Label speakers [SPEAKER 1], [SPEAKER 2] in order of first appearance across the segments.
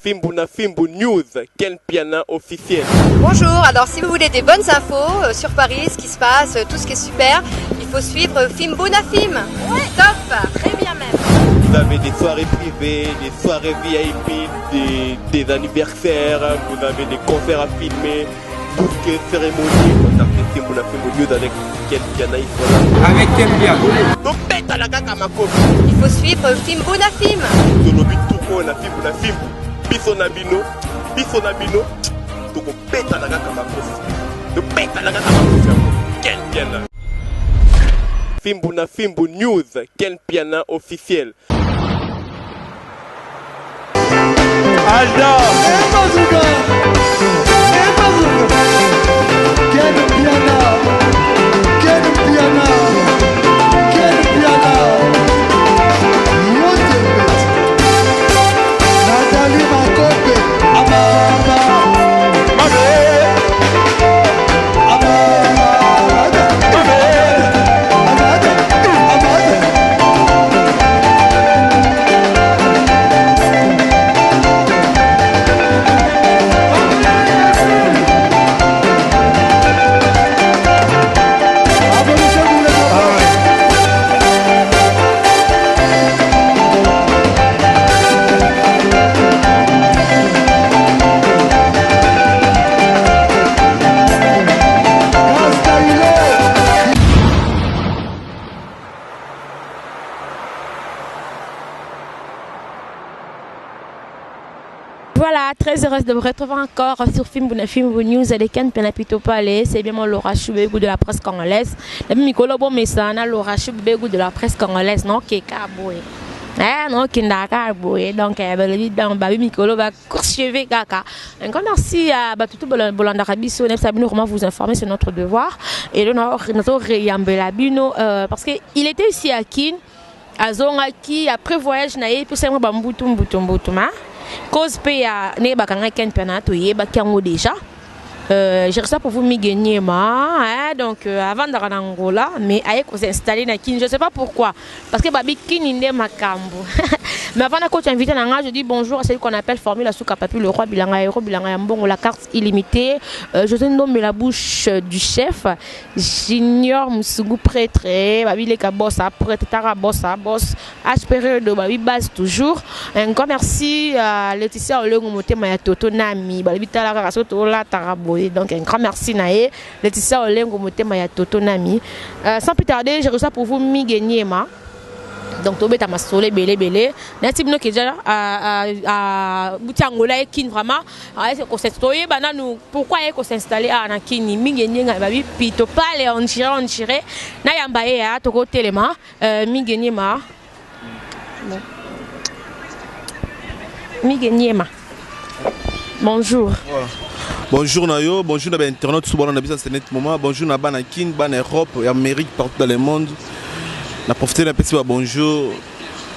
[SPEAKER 1] Fimbuna Fimbu News, Ken Piana officiel.
[SPEAKER 2] Bonjour, alors si vous voulez des bonnes infos sur Paris, ce qui se passe, tout ce qui est super, il faut suivre Fimbuna Film. Ouais. Top, très bien même.
[SPEAKER 1] Vous avez des soirées privées, des soirées VIP, des anniversaires, vous avez des concerts à filmer, tout ce qui est cérémonie. Contactez Fimbuna Fimbu News avec Ken Piana.
[SPEAKER 3] Avec Ken Piana.
[SPEAKER 1] Donc pète à la gaga ma copine.
[SPEAKER 2] Il faut suivre Fimbuna Film.
[SPEAKER 1] Zolobi tout quoi na Fimbuna Fimbu. Biso nabino, toko peta na kaka makofi. To peta na kaka makofi. Ken Piana. Fimbuna Fimbu News, Ken Piana officiel.
[SPEAKER 4] Alda, Ken Piana, Ken Piana, Ken Piana. Nathalie Makope,
[SPEAKER 5] Voilà, très heureuse de vous retrouver encore sur Fimbuna Fimbu News avec Ken Piana Pito Palais. C'est bien mon Laura Choubégou de la presse congolaise. La Mikolo Bomesana, Laura Choubégou de la presse congolaise. Non, Keka Boé. Non, Kindaka Boé. Donc, Babi Mikolo va courchever Kaka. Encore merci à Batutu Bolanda Rabiso, Sabino, comment vous informer sur notre devoir. Et le notre Réambela Bino, parce qu'il était ici à Kin, à Zongaki, après voyage, naïe, puis c'est moi Bamboutoum. Cause paya ne bakanga Ken Piana to yeba kango déjà. J'ai reçu ça pour vous gagner donc avant d'aller en Angola, mais aye ko s'installer na Kin, je sais pas pourquoi, parce que babi Kin inde makambo. Mais avant de inviter je dis bonjour à celui qu'on appelle Formule Asuka Papi, le roi Bilanga Héros Bilanga Mbongo, la carte illimitée. Je te nomme la bouche du chef Junior Musugu prêtre, babi le boss prêtre tara boss aspéré de babi base toujours. Un grand merci à Laetitia Olengo Motema ya Toto Nami, babi tala rasoto la tarabo. Donc un grand merci Naé, Laetitia Olengo Motema ya Toto Nami. Sans plus tarder, j'ai reçu pour vous Migueniema. Donc tu as ma solé belé. Nati bino qui déjà à Boutiangola et Kin vraiment. Est-ce qu'on s'installe nous pourquoi est qu'on s'installer à Nakini Migueniema babi pito pale on tirait na yambaye à toko telema Migueniema. Migueniema. Bonjour.
[SPEAKER 6] Ouais. Bonjour Nayo, bonjour à l'internet, bonjour à Banakin, Ban Europe et Amérique, partout dans le monde. On a profité d'un petit bonjour.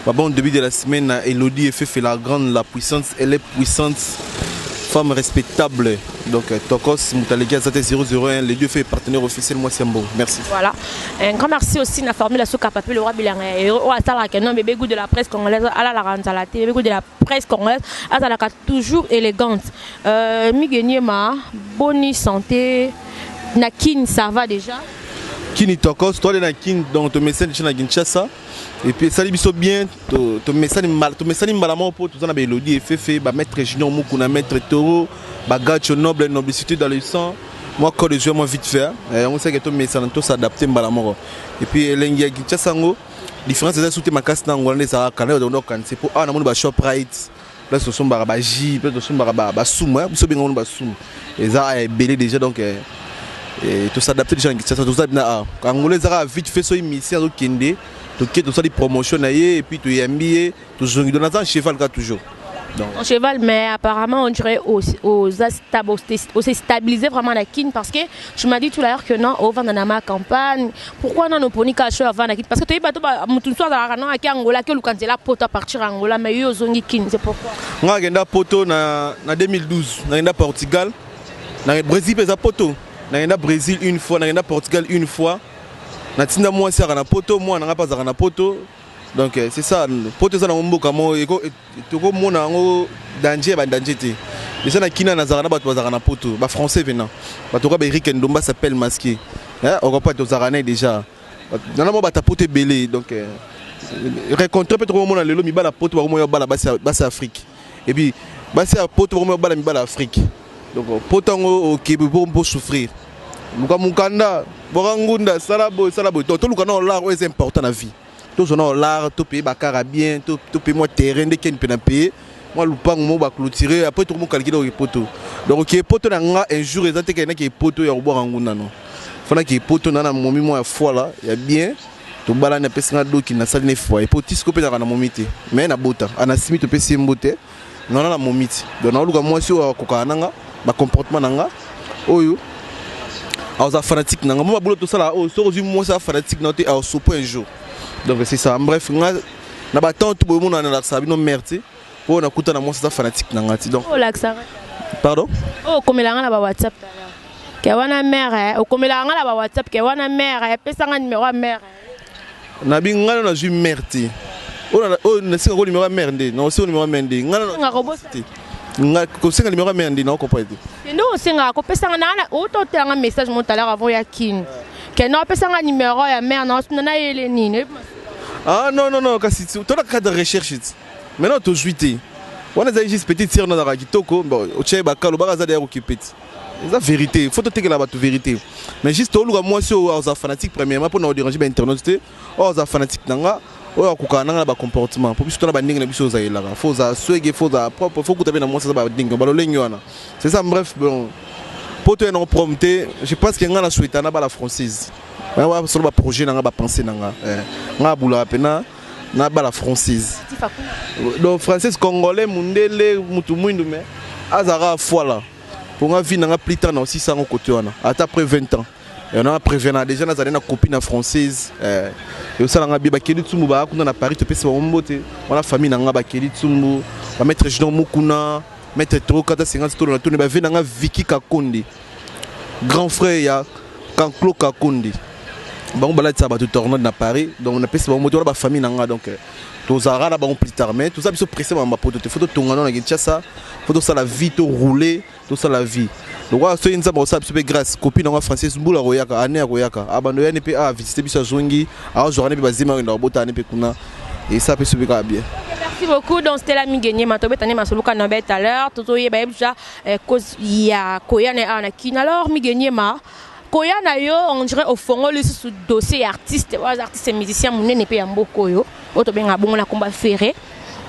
[SPEAKER 6] Bon début de la semaine, Elodie fait la grande, la puissance, elle est puissante, femme respectable. Donc Tokos, Moutalega, Zate 001, les deux faits partenaires officiels, moi c'est bon. Merci. Voilà.
[SPEAKER 5] Un grand merci aussi à la formule à Souka Papi, le roi Bilanga Héros, à Salaka, non, bébé goût de la presse congolaise, à la Ranzalate, bébé goût de la presse congolaise, à Salaka, toujours élégante. Migueniema, bonne santé, Nakin, ça va déjà?
[SPEAKER 6] Kini Tokos, toi, Nakin, donc ton message de Kinshasa. Et puis ça lui bien, ton message malamment pour tout ça, Elodie, fait, maître Junior Moukouna, maître Toro, Bagacho noble, noblicité dans le sang. Moi, quand je joue, moi vite fait. On sait que ton message s'adapter malamment. Et puis, l'Engia Kinshasa, différence c'est que ma casse dans Angolais, ça a canal de Nokan. C'est pour un amour de shop right. Là, ce sont Barabaji, là, ce sont Barabasoum. Vous savez, on va soum. Et ça est belé déjà donc. Et tout s'adapter déjà en Kinshasa, tout ça, Angolais, ça a vite fait son émission au Kende. Tout ça, des promotions, et puis tu es MBA, tout ça, dans un cheval toujours.
[SPEAKER 5] Un cheval, mais apparemment, on dirait aussi stabiliser vraiment la Kin parce que je m'as dit tout à l'heure que non, on va dans ma campagne. Pourquoi non, on peut pas acheter avant la Kin? Parce que tu es pas tout le temps à Angola, que le candidat pour partir à Angola, mais il y a une Kin, c'est pourquoi.
[SPEAKER 6] On a gagné Poto en 2012, on a gagné Portugal, on a gagné Brésil, on a gagné Brésil une fois, on a gagné Portugal une fois. Natina moi c'est à Poto, moi on n'a pas à Poto. Donc c'est ça poto ça na mboka mo eko toko mona ngo danger ba danger te. Déjà na kina na zarana bato bazara na poto ba français venant. Bato ka ba Eric Ndomba s'appelle masqué. Hein on va pas to zarana déjà. Nana mo bata poto belé donc rencontrer peut trop mona lelo mi bala poto ba mo yo bala basa Afrique. Et puis basa poto ba mo bala mi bala Afrique. Donc poto ngo Québec pour souffrir. Mukanda borangunda salabo to lukana l'art est important na vie. Tout son l'art, tout pays bakara bien, tout pays moi terrain de ken pena payer. Moi lupang mo ba clôturer après tout mo calculer au poto. Donc qui poto na nga un jour exact que na qui poto ya borangunda non. Fana qui poto na momi moi fois là, ya bien. To bala na pesa do ki na sali ne fois. Et poto scope na momité. Mais na bota, ana simi to pesa mbote. Non na momité. Donc na luka moi sur koka nanga, ba comportement nanga. Oyo aux fanatiques nanga moi boulot tout ça là oh so moi ça fanatique noté au souper un jour. Donc c'est ça. Bref, na batant tout le monde na sabi no merde pour na kuta na moi ça fanatique nanga ti donc.
[SPEAKER 5] Oh l'accent.
[SPEAKER 6] Pardon?
[SPEAKER 5] Oh comme la ngala ba WhatsApp. Ke wana mère o comme la ngala ba WhatsApp ke wana mère pesa nga numéro mère.
[SPEAKER 6] Na bi ngala na ju merde. Oh na singa ko numéro merde. Non c'est numéro merde. Ngala
[SPEAKER 5] nga robote.
[SPEAKER 6] Nga ko singa numéro merde non comprendre.
[SPEAKER 5] Non singa ko pesa nga na auto tanga message mon tout à l'heure avant ya kin. Que non pesa nga numéro ya mère non na yele nini.
[SPEAKER 6] Ah non kasi tu as cas de recherche. Maintenant tu juité. On a juste petite sœur dans la kitoko bon o tchai bakalo baraza derrière occupé. C'est la vérité, faut te dire la vérité. Mais juste au moi sur aux fanatiques premièrement pour nous déranger ba internet aux fanatiques nanga o ko kana ba comportement pour biso na ba ndinga na biso za yela. Faut za swege faut za propre faut que tu na moi ça ba ndinga ba lolengi wana. C'est ça bref bon. Pour te non prompter, je pense que ngana souhaita na ba la française. Ouais, sur le projet n'a pas pensé nanga. Nga bula pena na ba la française. Donc française congolais mundele mutu mwindu mais azara fois là. Pour nga vie nanga plus tard na aussi ça en côté wana. Après 20 ans. Et on a prévenu déjà na zalena copine française et ça nga biba keli tsumbu ba kuna na Paris te pesa mbote. On a famille nanga ba keli tsumbu, ba mettre Jean Mukuna, mettre 350 dollars na tone ba venanga Vicky Kakonde. Grand frère ya Kanklo Kakonde. Bon balade ça ba tout tourner na Paris donc on a pesa moto la famille nanga donc tous ara là ba on plus tard mais tout ça biso pressé ma poto te photo tongana na Kinshasa photo ça la vie to rouler tout ça la vie donc voilà so inza ba ça biso grâce copine nga française mbula royaka ane royaka abando ya ne pe a visiter biso zongi a journée ba zima na bota ne pe kuna et ça peut se bien.
[SPEAKER 5] Merci beaucoup donc c'était la migénie matobe tane masoluka na tout à l'heure toto ye ba déjà cause ya koyana na kin alors migénie ma Koya na yo on dirait au fond le sous dossier artiste et musicien munene pe ya mboko yo oto benga bongo na combat ferré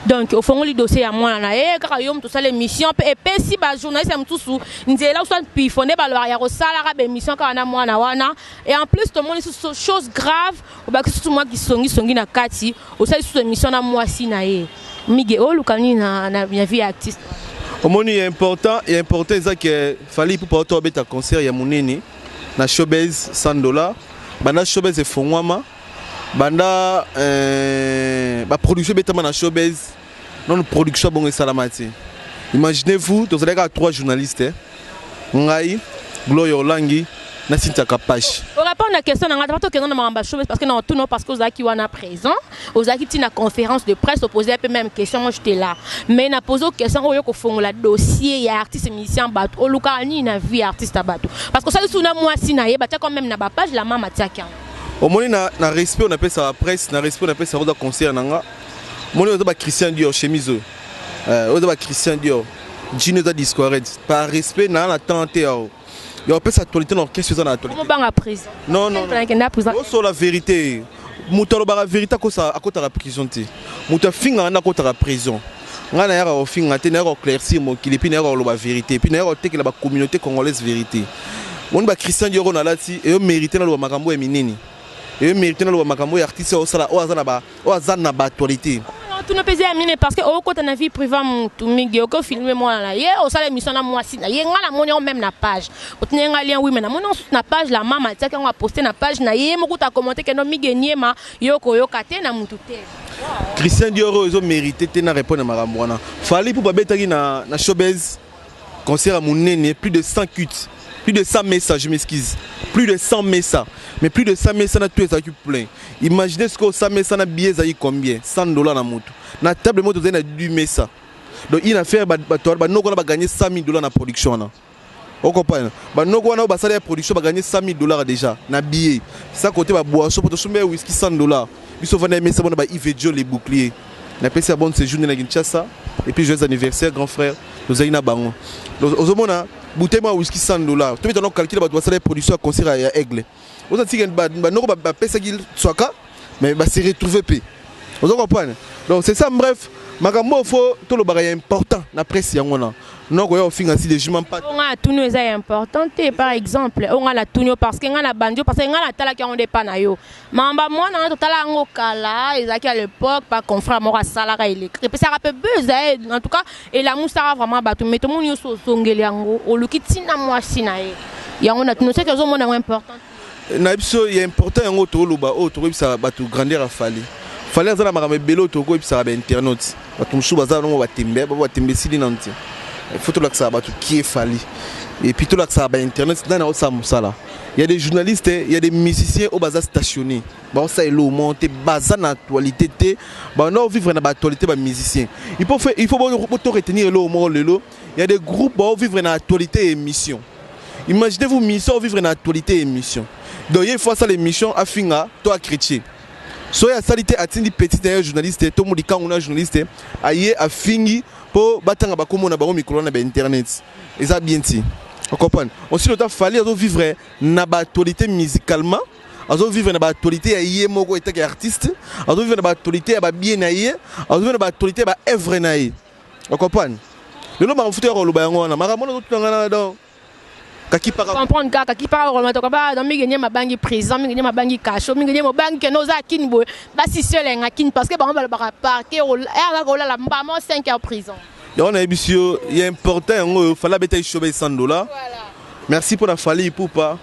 [SPEAKER 5] donc au fond le dossier ya mwana na kaka yo mto sala émission pe si ba journaliste mtusu nzela so pifonné ba lo ya ko sala ka ba émission ka na mwana wana et en plus tout le monde sur chose grave ou ba tout moi qui songi na kati au sala sous émission na mwasi na ye mige o lukani na vie artiste
[SPEAKER 6] au monde est important ça que fallait pour pas beta concert ya munene na showbiz $100 banda showbiz efongwama banda ba production betama na showbiz non production bongo salamati imaginez-vous vous allez à 3 journalistes ngai Gloria Olangi na Cynthia Kapache.
[SPEAKER 5] Au rapport à la question na ngata que non na showbiz parce que non tout non parce que Ozaki wana présent Ozaki tina conférence de presse opposé un peu même question moi j'étais là mais na posé question oyo ko fongola dossier ya artiste musicien bato o lukani na vie artiste bato parce que ça sous na moi si na ye batia quand même na ba page la mama tiaka
[SPEAKER 6] au moins na respect on appelle ça presse na respect on appelle ça concert nanga mon ozo ba Christian Dior chemise ozo ba Christian Dior Gino da Discord par respect na tenter il y a un peu cette actualité dans qu'est-ce que ça actualité non c'est la vérité muto la vérité à côté de la prison te muto finga na côté de la prison ngana ya o finga te na o claircir mo kilipi na o la vérité puis na o te que la communauté congolaise vérité on ba Christian Dior na lati et mérité na lo makambo ya minini et mérité na lo makambo ya artiste o sala o azana ba actualité
[SPEAKER 5] tu ne peux pas aminer parce que au côté de la vie privée tout migi au filmer moi là hier au salaire mission na moi si na yenga la monio même na page au tenga lien oui mais na monio na page la mama tia qu'on va poster na page na yé mo kuta commenter que no migi niema yoko yokate na mutu te
[SPEAKER 6] Christian Dior ils ont mérité te na répondre à makambo wana fallait pour babetaki na showbiz concert à munene plus de 100 cuts Plus de 100 messages, je m'excuse. Plus de 100 messages. Mais plus de 100 messages, on a tout ça qui plein. Imaginez ce que 100 messages, on a billet, ça combien? $100 dans la moto. Dans la table de moto, on a 2 messages. Donc, il a fait, nous avons gagné $100,000 dans la production. Vous comprenez? Nous avons gagné la production, on a gagné $100,000 déjà. Dans billet. Ça, côté de boisson, pour te whisky $100. Ils sont venus à Messa, on a Yves Joe, les boucliers. On a passé un bon séjour dans la Kinshasa. Et puis, joyeux anniversaire, grand frère. Nous avons bango. Donc, au moment là, bouteille de whisky $100. Tu peux calculer la production à concert à Aigle. Vous avez dit que nous avons passé mais c'est retrouvé. Vous comprenez? Donc, c'est ça, bref. Magambo faut tout le bagage important na presse yango non ko yo finga si les juments pas
[SPEAKER 5] on a tout nous est important par exemple on a la tunyo parce que on a la banjo parce que on a tala qui on dépend na yo mamba moi na total ngo kala ezaki à l'époque pas confrère moi salara électrique et puis ça rappelle besoin en tout cas et la moussara vraiment batu mais tout monde yo so songeli yango oluki tina moi sinae yango na tunyo c'est que zo mona important
[SPEAKER 6] na biso il est important yango to luba o to bisa batu grandeur a fallu fallait azana makambe belo to ko bisa ba internet batu msuba bazana ngo batembe sili nanti il faut tout là que ça batu qui est fallu et puis tout là que ça ba internet dans na ça musala il y a des journalistes il y a des musiciens au bazar stationné ba ça elo monter bazar na actualité té ba non vivre na actualité ba musicien il faut tout retenir le mot lelo il y a des groupes ba vivre na actualité et émission imaginez-vous mission vivre na actualité et émission donc il faut ça l'émission à finga toi chrétien. Soya salité atindi petit d'ailleurs journaliste to mudika una journaliste aye a fingi pour batanga bakomo na bango micro na ba internet eza bien ti on comprend aussi le temps fallait vivre na ba actualité musicalement azo vivre na ba actualité aye moko etake artiste azo vivre na ba actualité ba bien aye azo vivre na ba actualité ba œuvre na aye on comprend le lo ba futeur lo ba yango na mara mona to ngana donc
[SPEAKER 5] comprendre kaka qui parle vraiment to ba dans mi gagner ma bangi prison mi gagner ma bangi cacho mi gagner mo bangi que nos akini bo ba si seul en akini parce que ba ba parquer o la la ba mo 5 heures prison
[SPEAKER 6] on a bisio il est important il fallait beta showbiz $100 voilà merci pour la fali pour pas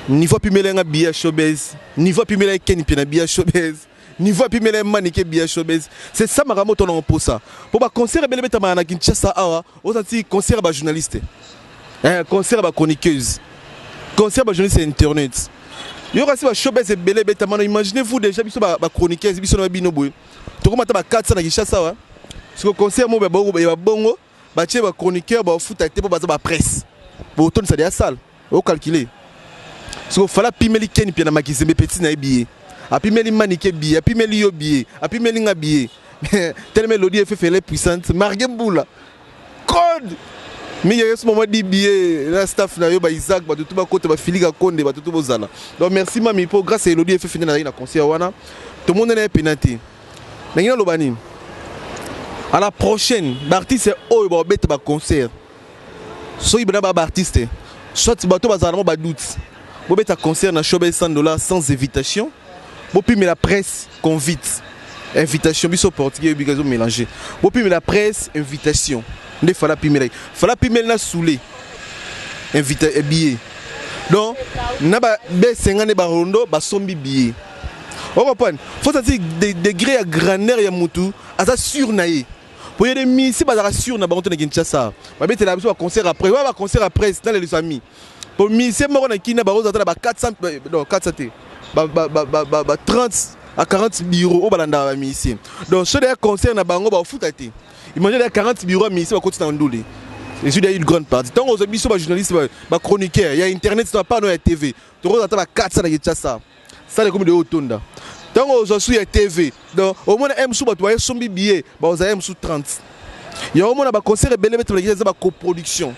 [SPEAKER 6] niveau puis melenga bia showbiz niveau puis melenga ken puis na bia showbiz niveau puis melenga manike bia showbiz c'est ça maramoto on pour ça pour ba concert bele beta na Kinshasa awa on senti concert ba journaliste concert ba chroniqueuse concert ba journaliste internet yo kasi ba showbiz bele beta mano imaginez-vous déjà biso ba chroniqueuse biso na bino boy to komata ba 400 na Kinshasa wa parce que concert mo ba bongo ba tie ba chroniqueur ba futa te ba ba presse bo ton ça dia salle au calculer parce que fala pimeli ken pia na makizembe petit na billet a pimeli manike billet a pimeli yo billet a pimeli nga billet tellement mélodie fait les puissante margemboula code mais il y a ce moment dit billet la staff na yo ba Isaac ba tout ba côté ba Filiga Konde ba tout bozala donc merci mami pour grâce à Elodie fait finir na concert wana tout le monde est pénalité na ngina lobani à la prochaine l'artiste oyo ba bête ba concert so ibana ba artiste soit bato bazala ba doute bo bête concert na showbiz $100 sans invitation bo puis mais la presse convite invitation biso portugais bigazo mélanger bo puis mais la presse invitation ne fala pimel na soulé invité billet donc na ba B50 ba rondo ba sombi billet on comprend faut ça dire des degrés à grandeur ya mutu asa sur naé pour y des misi ba sur na ba on na Kinshasa ba bete la biso concert après ba concert après dans les amis pour misi moko na kina ba roza ba 400 non 400 ba 30 à 40 bureaux au balanda ba misi donc ce des concert na bango ba futate imaginez les 40 bureaux mais ici on continue à Ndoulé. Et il y a une grande partie. Tant qu'on a mis sur les journalistes, les chroniqueurs, il y a internet, il n'y a pas de TV. Tu vois, il y a 400 qui ça. Ça, c'est comme de Otonda. Tant qu'on a sur la TV, donc au moins M sous tu as son billet, on a M sous 30. Il y a au moins un concert et belle mettre la coproduction.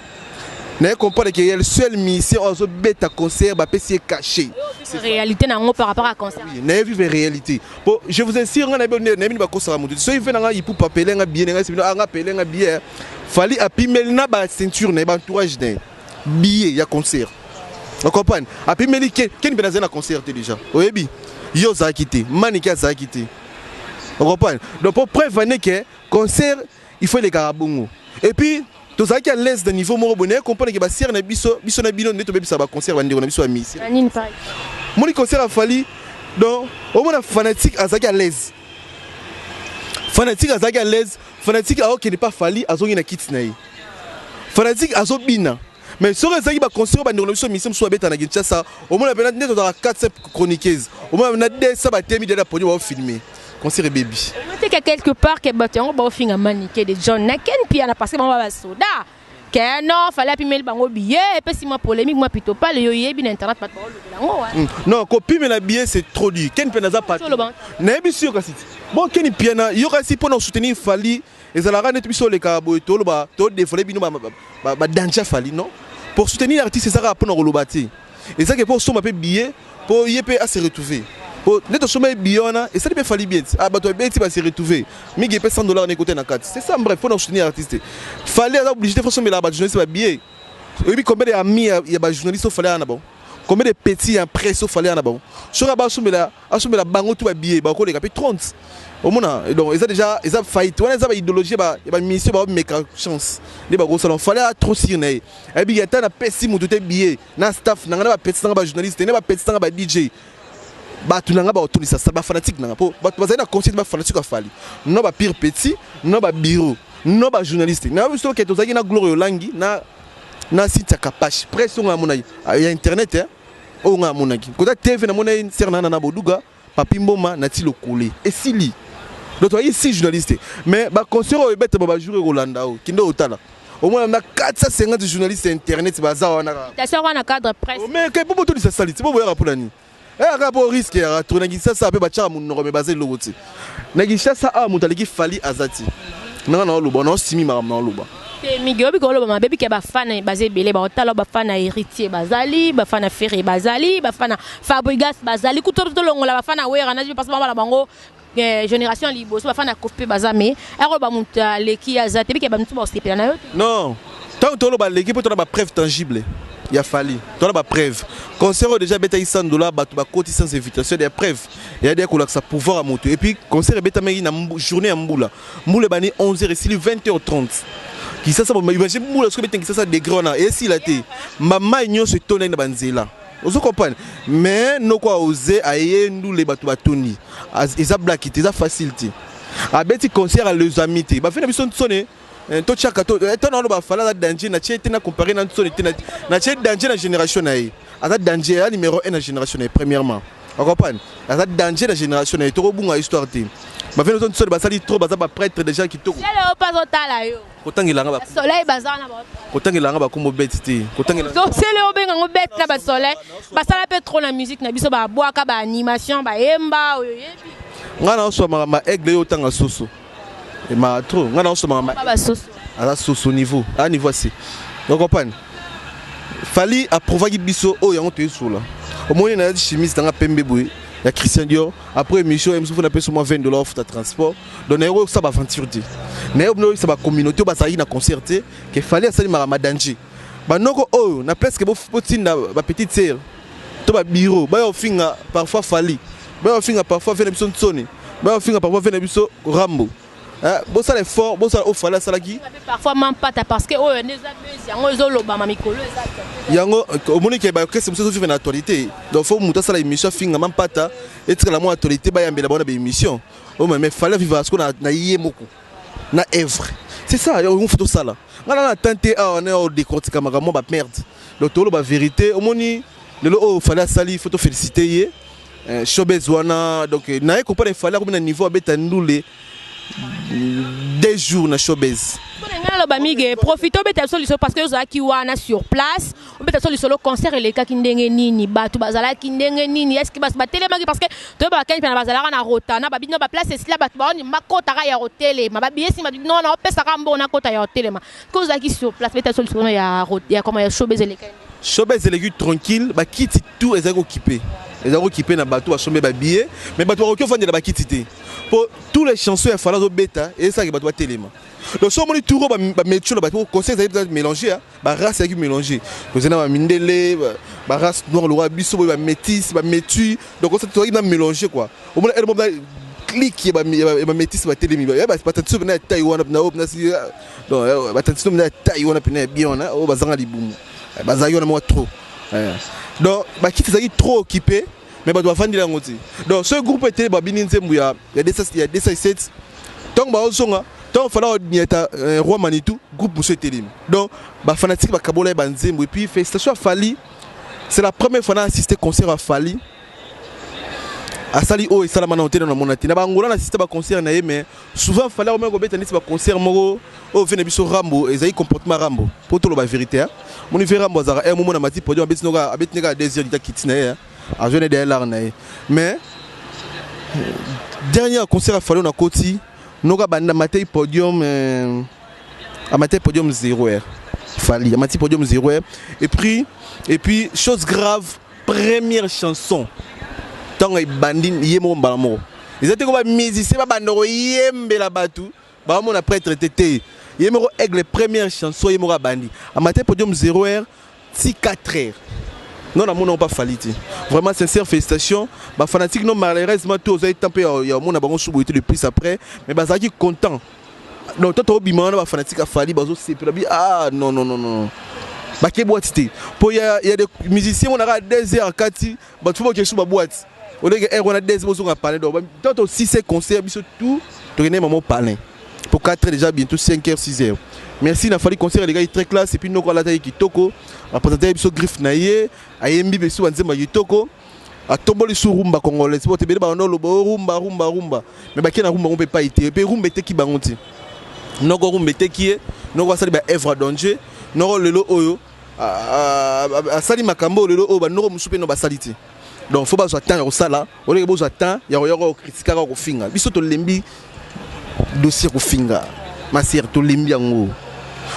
[SPEAKER 6] Vous comprenez qu'il y a le seul mission à ce bêta concert, c'est caché.
[SPEAKER 5] C'est réalité par rapport à concert.
[SPEAKER 6] Oui, n'a vu réalité. Bon, je vous assure, on a bien n'a pas concert à mon. Si il fait un il peut pas payer un billet, un payer un billet. Fallait appuyer na ba ceinture na ba entourage d'un billet ya concert. Vous comprenez? Appuyer meli ken benazen na concert déjà. Oyebi. Yo za quitté, manika za quitté. Vous comprenez? Donc pour prévenir que concert, il faut les garabongo. Et puis tout ça qui est à l'aise de niveau moro bonheur comprendre que ba sir na biso na bino neto be bisa ba concert ba ndeko na biso a misi.
[SPEAKER 5] Anine pareil.
[SPEAKER 6] Mon concert a fallu donc au moins fanatique azaki à l'aise. Fanatique azaki à l'aise, fanatique a qui n'est pas fallu azongi na kit na yi. Fanatique azobina mais sur les aïe ba conseiller ba ndolo biso mission so beta na Kinshasa au moins la net dans 4 chroniqueuses au moins na des ça ba temi de la poni ba filmer conseiller baby
[SPEAKER 5] tu sais quelque part que batongo ba finga maniquer des John na ken pia na parce que ba ba soda que non fallait pimer bango billet et puis si moi polémique moi plutôt pas le yebi na internet pas ba
[SPEAKER 6] non ko pimer la billet c'est trop dur ken pe na za pas na bi sûr kasi bon ken piana yo kasi pour nous soutenir Fally et ça la rane biso le kabo to ba to défendre bino ba danger Fally non pour soutenir l'artiste c'est ça pour nous relobati et ça que pour son peu billet pour yep à se retrouver pour net sommet biona et ça peut Fally bien ah bah toi bien tu vas se retrouver mi gé $100 na côté na 4 c'est ça bref pour nous soutenir l'artiste Fally est obligé de faire son la journaliste ba billet et puis combien d'amis il y a ba journaliste Fally na bon combien de petits impressions Fally na bon sur ba soumela asumela bango tout ba billet ba ko les capé 30 au moins donc ils ont déjà ils ont failli tu vois ils ont idéologie ba mission ba mec chance les ba gros salon Fally trop sirné et puis il y a tant de petits mutu te billet na staff na ba petits na ba journaliste na ba petits na ba DJ ba tu na ba autour ça ba fanatique na po ba bazana concert ba fanatique ka Fally non ba pire petit non ba bureau non ba journaliste na biso ke to zaki na gloire langi na site kapache pression na mona il y a internet hein o nga mona ki ko ta TV na mona serna na boduga papi mboma na ti lokole et sili donc il y a 6 journalistes mais ba concert au bête ba jouer Rolanda kindo otala au moins on a 450 journalistes internet ba za wana
[SPEAKER 5] ta sœur wana cadre presse
[SPEAKER 6] mais que pour tout ça salit c'est pas voir pour nani rapport risque ya tourner ça ça peut ba tchara mun no me baser logote na gisha ça a mutaliki Fally azati na na lobo na simi ma na lobo
[SPEAKER 5] Miguel bikolo ba baby ke ba fan basé belé ba otala ba fan héritier bazali ba fan ferré bazali ba fan Fabregas bazali kutoto longola ba fan wera na parce que ba bango génération libo so ba fan kope bazame ero ba muta leki azate bike ba mutu ba osepela na yo
[SPEAKER 6] non tant to lo ba leki pour to ba preuve tangible il a fallu to ba preuve concert déjà beta $100 ba to ba côté sans invitation des preuves il y a des que ça pouvoir à monter et puis concert beta meki na journée à mbula bani 11h ici 20h30 qui ça bon imagine mbula ce que beta ça des grands et si la té mama nyo se tonne na banzela vous comprenez mais no quoi oser aye nous les bato batoni ils a blackité ils a facilité a beti concert à les amis té ba fait na biso sonné to chaka to na ba fala la danger na chete na comparer na sonné na chete danger na génération na yi a danger à numéro 1 na génération na premièrement vous comprenez a danger la génération na to bunga histoire té ba fait nous sonné ba sali trop ba prêtre déjà qui to
[SPEAKER 5] c'est le pas otala yo
[SPEAKER 6] kotangilanga ba
[SPEAKER 5] soleil bazana ba
[SPEAKER 6] kotangilanga ba kombo beti kotangilanga
[SPEAKER 5] donc c'est le obenga ngo bet na ba soleil ba sala pe trop na musique na biso ba boaka ba animation ba yemba oyo yebi
[SPEAKER 6] ngana oso ma aigle yo tanga soso et ma trop ngana oso ma
[SPEAKER 5] ba soso
[SPEAKER 6] ala soso niveau à niveau c'est donc comprendre Fally a provoqué biso o yango te sula au moins na chimiste dans pembe boy ya Christian Dior après émission M vous n'appelle seulement $20 de transport donc héros ça va aventure dit mais ça va communauté ba ça na concerté que Fally a sali ma danger ba noko o na presque bo potina ba petite sœur to ba bureau ba yo finga parfois Fally ba yo finga parfois faire émission sonné ba yo finga parfois faire émission Rambo bon ça est fort bon ça au Fally ça qui
[SPEAKER 5] parfois même pas parce que oh les yango zolo ba mamikolo
[SPEAKER 6] yango au monique ba que c'est monsieur vivre en actualité donc faut monter ça la émission finga même pas ta et que la mo actualité ba yambela bona ba émission oh mais Fally vivre parce qu'on a na yemoko na œuvre c'est ça on photo ça là on a tenté on est au décortique magambo ba merde donc tout ba vérité au moni le oh Fally sali photo féliciter showbiz wana donc na comprendre Fally comme na niveau beta ndule des jours na showbiz.
[SPEAKER 5] On a le profito beta solution parce que zaki wana sur place. On beta solution le concert et les cas kindenge nini batu bazala kindenge nini est-ce que bas batele maki parce que to ba kan pena bazala na rota na babino ba place c'est là batu ba on makota ka ya hôtel ma babiye si ma non na pesa ka mbona kota ya hôtel ma ko zaki sur place beta solution ya comment ya showbiz et les cas.
[SPEAKER 6] Showbiz et les tranquille ba kiti tout est occupé. Les gens occupés na bateau à chômer ba billet mais bateau à occupé de ba kitité pour tous les chansons il fallait au bêta et ça qui bateau à téléma donc si on dit tout ba métier le bateau conseil ça peut mélanger ba race qui mélanger vous avez ba mindele ba race noir le roi biso ba métis ba métu donc ça tout va mélanger quoi au moins elle va clique ba métis ba télémi ba pas tant na Taïwan na si donc ba tant na Taïwan na bien na o ba zanga libumu ba zayo na moi trop donc bah qui t'es trop occupé mais bah doit vendre la ngoti donc ce groupe était bah bininze mouya il y a des 7 donc bah osonga donc fallait nieta roi Manitou groupe monsieur Télim. Donc ba fanatique ba kabola ba nzembo et puis félicitations à Fally. C'est la première fois qu'on a assisté concert à Fally. À Sali O et Salamana on dans mon atina. Ba ngola assisté ba concert na mais souvent Fally au même go betani ba concert moko au vene biso Rambo et zai comportement Rambo. Pour tout la vérité. Mon niveau Rambo zara un moment na mati podium abet noga abet nega désir dita kitina ya. A jeune de l'arna. Mais dernier concert à Fally on a Koti. Noga banda matin podium à matin podium 0R Fally à matin podium 0R et puis chose grave première chanson tant que bandine yemo balamo ils étaient comme musicien ba bandoro yembe la batu ba mon après traité yemo aigle première chanson yemo bandi à matin podium 0R 4h. Non, non, non, pas Fally. Vraiment, sincère félicitations. Bah, fanatique, non, malheureusement, tous vous avez tempé, il y a mon abonnement sur de plus après. Mais bah, ça qui est content. Non, toi, tu as bimana, bah, fanatique à Fally, bah, c'est ah, non, non, non, non. Bah, quelle boîte c'était? Pour il y a des musiciens, on a 2 heures, 4 bah, tu vois quelque chose, bah, boîte. On a 2 heures, on a parlé. Donc, toi, tu as 6 concerts, puis tout, tu as maman parler. Pour 4 heures déjà, bientôt 5 heures, 6 heures. Merci, Fally concert, les gars, il est très classe. Et puis, nous, on a qui toko. A présenté le griffe naïe, a yembi besu wanzema yitoko, a tomboli sur rumba congolais. Si vous avez rumba. Mais bah qui na rumba on peut pas y tirer. Puis rumba était qui bangonti. Noko rumba était qui est, noko sali ba Evra danger, noko lelo oyo, a sali makambo lelo oyo ba noko musupe no ba saliti. Donc faut pas attendre au sala, on est besoin attendre, ya yo critiquer ko finga. Biso to lembi dossier ko finga. Ma sœur to lembi yango.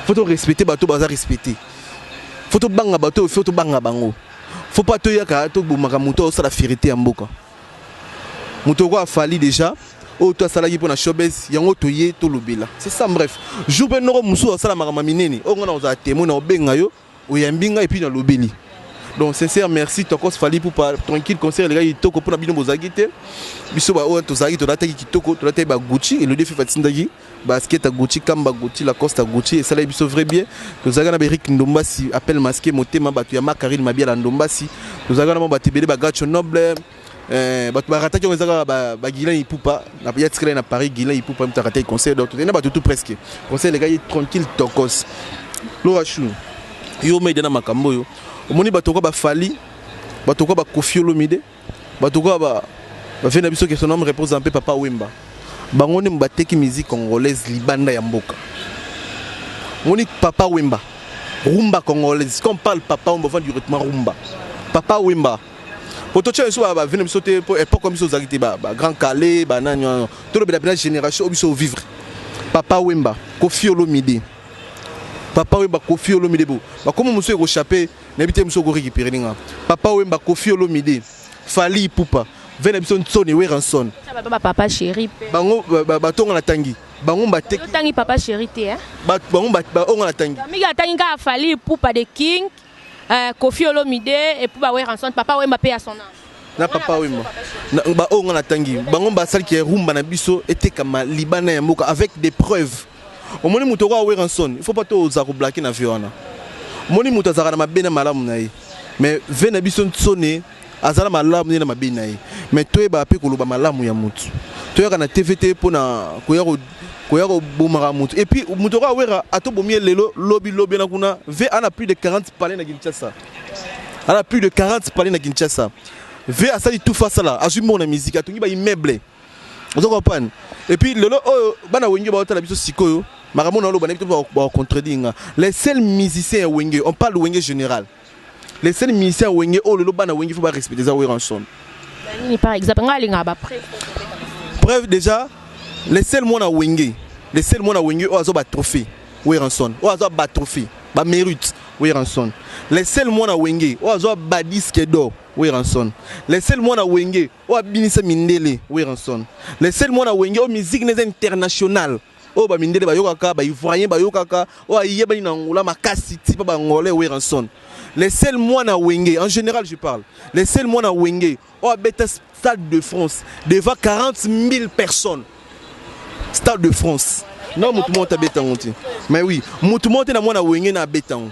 [SPEAKER 6] Faut to respecter bato baza respecter. Faut to banga bato, faut to banga bango. Faut pas te yaka to bomaka muto ça la fierté ya mboka. Muto ko Fally déjà, o to sala yi pona showbiz, yango to ye to lobela. C'est ça bref. Jour ben no musu sala makama minene. O ngona oza témoin na obenga yo, o yambinga et puis na lobeli. Donc sincère merci Tokos Fally pour tranquille concert les gars il toko pour na bino bozagite. Biso ba o to zagi to data ki toko to data ba Gucci et le défi fatindagi. Basket à Gucci, Kamba Gucci, Lacoste à Gucci, et ça là, ils vrai bien. Nous avons Eric Ndombasi, appel masqué, Motema, Batuyama, Karine Mabia, Ndombasi. Nous avons Batibé, Bagacho Noble, Batbarata, qui ont Guilain, il poupa, la Piat Skreen à Paris, Guilain, il poupa, il conseil, donc il y a tout presque. Conseil, les gars, tranquille, Tokos. Laura Chou, yo, mais il y a Makambo. Au moment où il Fally, Batoko, Kofi Olomide, Batoko, Venabiso, qui son nom repose un peu Papa Wemba. Bangoni mbateki musique congolaise libanda ya mboka. Moni Papa Wemba. Rumba congolaise. Quand on parle Papa on va du rythme rumba. Papa Wemba. Pour tout ça ba venir sauter pour époque comme ça zagité ba Grand Calais ba nanya. Tout le la génération obiso vivre. Papa Wemba, Kofi Olomide. Papa Wemba Kofi Olomide bo. Ba comment monsieur ko chapé, n'habité monsieur ko récupérer ninga. Papa Wemba Kofi Olomide. Fally Ipupa. Venebison Sony Weranson.
[SPEAKER 5] Papa chéri.
[SPEAKER 6] Bango batonga na tangi. Bango bateki.
[SPEAKER 5] Tangi papa chéri te hein.
[SPEAKER 6] Bango onga na tangi.
[SPEAKER 5] Miga tangi ka Fally Ipupa de King, Kofi Olomide et pour ba Weranson papa Wemba pe à son âge.
[SPEAKER 6] Na papa Wemba. Ba onga na tangi. Bango basali ki rumba na biso était comme Libana ya mboka avec des preuves. Au moni muto ko Weranson, il faut pas to za ko blacker na viona. Moni muto za na mabena malamu na ye. Mais Venebison Sony azala malamu na mabina ye mais toi ba pe koloba malamu ya mutu toi kana TVT pona koya ko bomara mutu et puis mutu ka wera atobomi lelo lobby na kuna ve ana plus de 40 palais na Kinshasa ana plus de 40 palais na Kinshasa ve asali tout face là azumi na musique atungi ba immeuble vous comprenez et puis lelo bana wenge ba otala biso sikoyo makamona lo bana biso ba contredire les seuls musiciens wenge on parle wenge général. Les seuls musiciens wenge oh le bana wenge faut pas respecter ça Weranson.
[SPEAKER 5] Par exemple,
[SPEAKER 6] preuve déjà les seuls mona wenge oh azo ba trophée Weranson oh azo ba trophée ba mérite Weranson. Les seuls mona wenge oh azo ba disque d'or Weranson. Les seuls mona wenge oh abinisa mindele Weranson. Les seuls mona wenge oh musique internationale oh ba mindele ba yokaka ba ivoirien ba yokaka oh ayeba ni ngula makasi tipa ba ngolais Weranson. Les seuls moines wenge, en général je parle, les seuls moines wenge, oh abeta Stade de France, devant 40 000 personnes. Stade de France. Non, tout le monde a bétangonti. Mais oui, tout le monde a moine wenge na bétangon.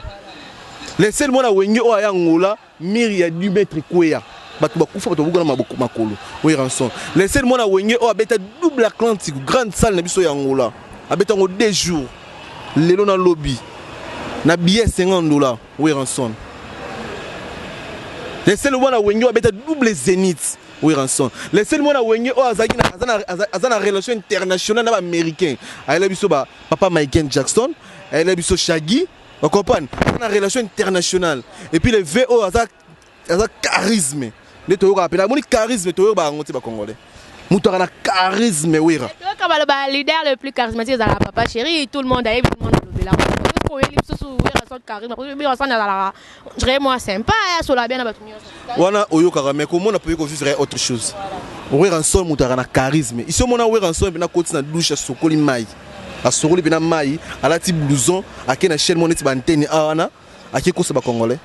[SPEAKER 6] Les seuls moines wenge, oh ayangola, Myria du maître Kouya. Les seuls moines wenge, oh abeta double Atlantique, grande salle na biso yangola. Abetango 2 jours. lelo na lobby na billet $50 oui rançon les seuls mois na wenge abeta double zénith oui rançon les seuls mois na wenge o azaki na relation internationale na américain ayela biso ba papa Michael Jackson ayela biso Shaggy on comprend na relation internationale et puis le VO azak charisme ne to yo rappeler moni charisme to yo ba ngoti ba congolais muto na charisme oui ra
[SPEAKER 5] le leader le plus charismatique c'est Papa Chéri tout le monde a tout le monde le là pour lui sous charisme je dirais moi sympa sur la bien
[SPEAKER 6] wana oyo mais comment on peut vivre autre chose oui rançon muto na charisme ici mona oui rançon na koti na douche sokoli mai a sokoli bina mai ala ti blouson akena chaîne monete ba antenne ana akikosa ba congolais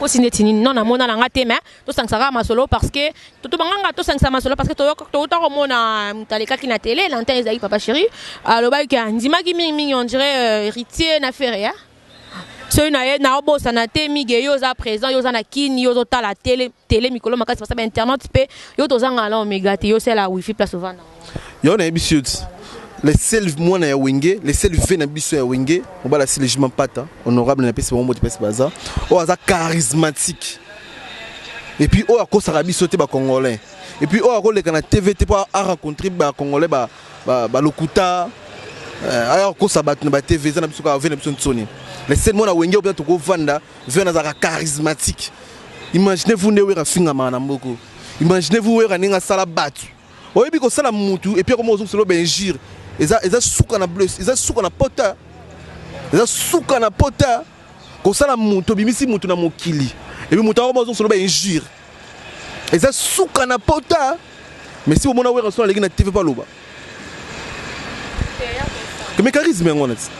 [SPEAKER 5] aussi netini non na mona nga te mais to sangsaka masolo parce que to banganga to sangsa masolo parce que to to mona mutaleka ki na télé l'antenne ezali Papa Chéri aloba ki ndima ki mingi on dirait héritier na feria so na obosa na te mige yo za présent yo za na kini yo ta la télé mikolo makasi parce que internet pe yo to zanga la omega te yo c'est la wifi place souvent
[SPEAKER 6] yo na episode les seuls mois na wenge les seuls vena biso ya wenge on va la si légèrement pata honorable na pesi bombo de pesi baza o aza charismatique et puis o akosaka biso te ba congolais et puis o akoleka na TVT pour a rencontrer ba congolais ba lokuta aya kosa ba na ba TV za na biso ka vena biso ntsoni les seuls mois na wenge o peut-être ko vanda vena za charismatique imaginez-vous ne wera finga mana mboko imaginez-vous wera ninga sala batu oyebi ko sala mutu et puis comment on se lo benjir eza suka na bleu eza suka na pota eza suka na pota ko sala mutu bimisi mutu na mokili et puis mutu comment on se lo benjir eza suka na pota mais si au mona wera so na TV pa loba mais charisme ngonat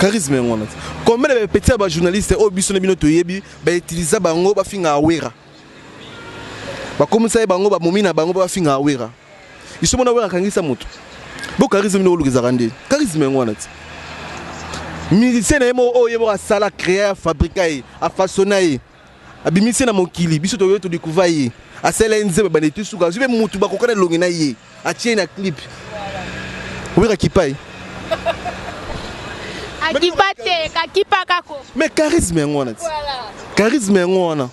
[SPEAKER 6] charisme ngonat comme les petits ba journalistes o biso na bino to yebi ba utiliser bango ba finga wera ba komisa bango ba momina bango ba finga wera iso mona wera kangisa mutu bo charisme no lukiza rande charisme ngwana ti musicien na mo o yebo sala créer fabriquer a façonner abimisi na mokili biso to yoto découvrir a sela nzebe baneti suka zibe mutu ba kokana longi na ye a tie na clip wera kipai
[SPEAKER 5] akipate kakipa kako
[SPEAKER 6] mais charisme ngwana ti charisme ngwana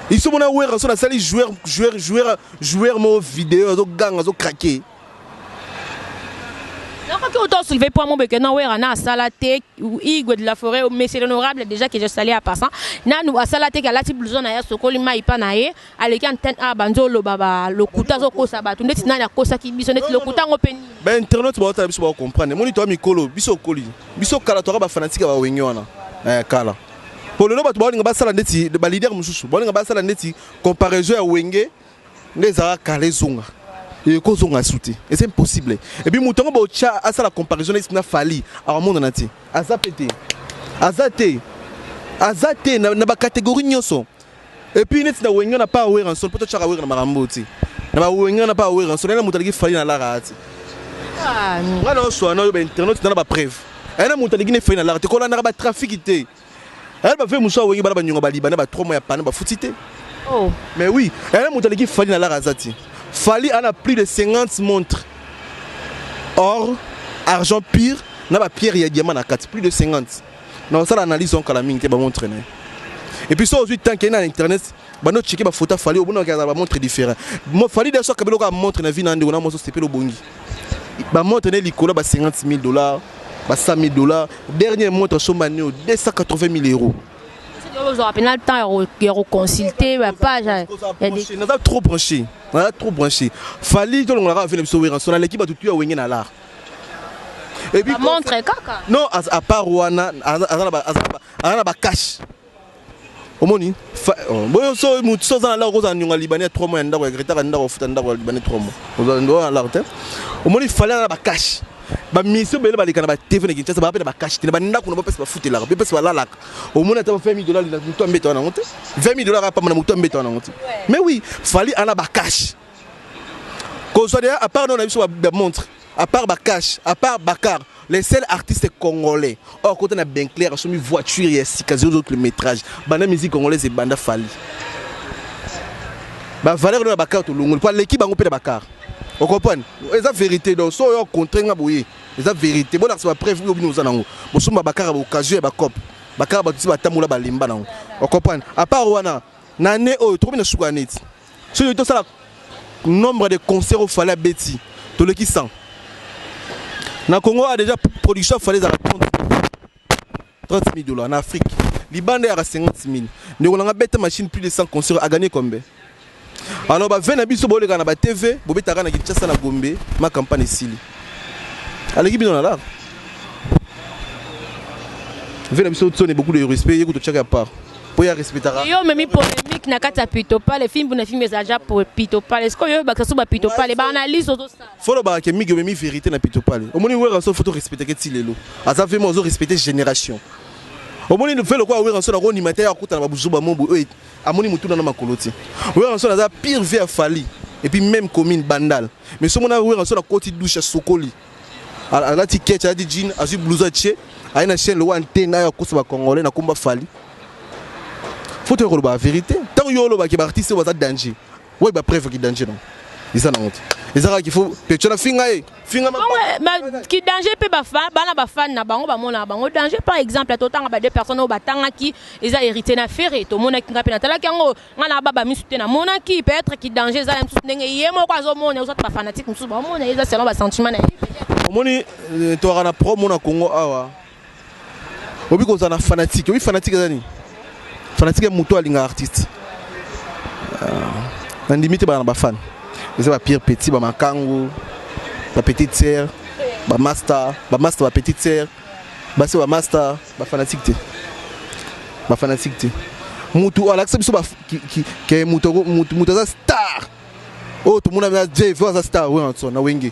[SPEAKER 6] iso mona wera so na sali joueur mo vidéo zo ganga zo craquer
[SPEAKER 5] donc autant soulever pour mon bec non wera na salate Igwe de la forêt monsieur l'honorable déjà que je salue à passant na nous a salate ka lati blouson na ya sokoli mai pa na ye aleki antenne a banzolo baba lokuta zo kosa batu ndeti na kosa ki biso ndeti lokuta ngopeni
[SPEAKER 6] ba internet ba ta biso ba comprendre moni to mikolo biso koli biso kala to ba fanatique ba wenyo wana kala pour le bato balinga basala ndeti ba leader mususu balinga basala ndeti comparaison ya wenge ndeza kala zonga et ko zonga souté et c'est impossible et puis mutongo ba cha asala comparaison na fali a monde na ti azapete azate na ba catégorie nyoso et puis neti na wenge na pa wera son poto chaka wera na marambo ti na ba wenge na pa wera son na mutaliki fali na lara ati ngana so na yo ba internet na ba preuve na mutaliki ne fali na lara te ko na ba trafic te elle va faire moussa wengi bala banyonga balibana ba 3 mois ya pana ba futité oh mais oui elle mutaliki qui fali na la razati fali ana plus de 50 montres or argent pur na ba pierre ya diamant na 4 plus de 50 non ça l'analyse on kala mingi ba montre né et puis ça aujourd'hui tant qu'il y a internet ba no checker ba photo fali au bono ka ba montre différent mo fali de so kabelo ka montre na vie na ndeko na mo so sepelo bongi ba montre ne likolo ba $50,000 ba $100,000 dernier montre somba né 280,000 €.
[SPEAKER 5] Vous avez le temps de consulter la page.
[SPEAKER 6] On a trop branché. On a trop branché. Fallait que l'on a fait sur l'équipe à tout tuer à na l'art. Et puis
[SPEAKER 5] montre kaka.
[SPEAKER 6] Non, à part Wana, à ba cash. Omoni. Bon so mutso za la roza nyonga libanais 3 mois ndako greta ndako futa ndako libanais 3 mois. On doit l'art. Omoni fallait na ba cash. Ba mission bele ba likana ba TV na kinchasa ba pe ba cash ba ndako na ba pesa ba futa la ba pesa ba la omoni ta $20,000 na mutu mbeto na monte $20 pa na mutu mbeto na monte mais oui fallait ana ba cash ko so à part non na biso ba montre à part ba cash à part Bakar les seuls artistes congolais or côté na bien clair sur mi voiture et si quasi autres kilométrage banda musique congolaise et banda fali ba valeur na Bakar to longo pas l'équipe bango pe Bakar Vous comprenez? C'est la vérité. Donc, si vous contraint, c'est la vérité. Bon, c'est la preuve que vous avez dit. Vous avez une occasion de cop. Vous avez une vous comprenez? À part Wana, l'année où vous avez une chouanette. Si vous avez le nombre de concerts au fallait Betty, tout le qui sent. Dans le Congo, a déjà production fallait 30 000 $. En Afrique, Liban est à 50 000. Nous avons une machine plus de 100 concerts à gagner combien? Alors, bah, venez à Bisso Bolega na TV, Bobé Tarana qui tient ça na Gombe, ma campagne est sili. Alors, qui est là? Venez à Bisso, on a beaucoup de respect, il y a tout à part. Pour y respecter.
[SPEAKER 5] Yo, même polémique, na kata pito pas les films, les films, les agents pour pito pas. Est-ce que yo, bah, ça soit pito pas, les analyses autour ça.
[SPEAKER 6] Faut le bah, que mi mi vérité na pito pas. Au moins, il y a un photo respecter que Tilelo. À ça fait moi, on respecter génération. Au moins, il fait le quoi, on a un animateur à côté de la bouche de mon bout. Amoni mutu na makoloti. Oui, on a pire vers Fali et puis même commune Bandal. Mais ce moment où on a côté douche à Sokoli. À la ticket à dit jean, à du blousa tché, à une chaîne le antenne à cause de Congolais na combat Fali. Faut te regarder la vérité. Tant que yolo ba qui artiste va danger. Ouais ba preuve qui danger non. Ils en ont. Ils ont qu'il faut peut-être la finga
[SPEAKER 5] qui danger peut ba fan na bango ba mona bango danger par exemple tout temps ba deux personnes au batanga qui ils a hérité na ferré to mona ki ngapena tala kango ngana baba misute na mona qui peut être qui danger za msu ndenge yemo kwa zo mona uzat ba fanatique msu ba mona ils a selon ba sentiment na
[SPEAKER 6] moni to na promo na Congo awa obi ko za na fanatique oui fanatique zani fanatique muto alinga artiste na limite ba na ba fan. Ils ont pire petit, ma kango, ma petite sœur, ma master, ma petite sœur, ma master, ma fanatique. Ma fanatique. Moutou, à l'accès qui est moutou star. Oh, tout le monde a dit, vois la star, oui, on a wingé.